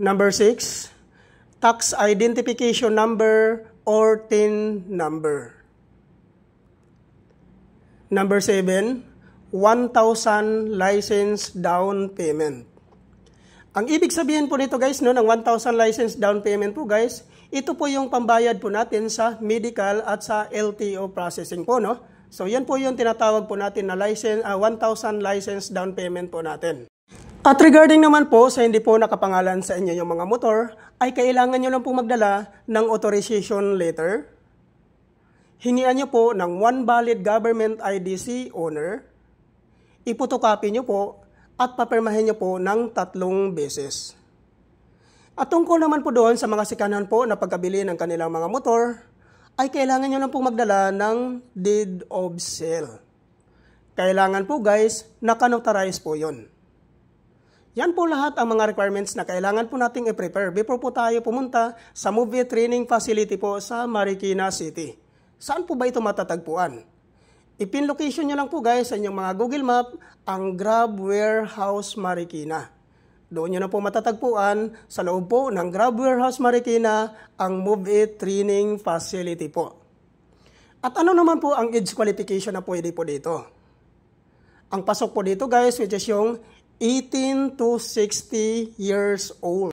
Number 6, tax identification number or TIN number. Number 7, 1,000 license down payment. Ang ibig sabihin po nito guys, no, ng 1,000 license down payment po guys, ito po yung pambayad po natin sa medical at sa LTO processing po, no? So yan po yung tinatawag po natin na 1,000 license down payment po natin. At regarding naman po sa hindi po nakapangalan sa inyo yung mga motor, ay kailangan nyo lang po magdala ng authorization letter. Hingian nyo po ng one valid government IDC owner. Ipotocopy nyo po at papirmahin nyo po ng 3 beses. At tungkol naman po doon sa mga sikanan po na pagkabili ng kanilang mga motor, ay kailangan nyo lang po magdala ng deed of sale. Kailangan po guys, nakanotarize po yun. Yan po lahat ang mga requirements na kailangan po nating i-prepare before po tayo pumunta sa Move It Training Facility po sa Marikina City. Saan po ba ito matatagpuan? I-pin location nyo lang po guys sa inyong mga Google Map ang Grab Warehouse Marikina. Doon nyo na po matatagpuan sa loob po ng Grab Warehouse Marikina ang Move It Training Facility po. At ano naman po ang age qualification na pwede po dito? Ang pasok po dito guys which is yung 18 to 60 years old.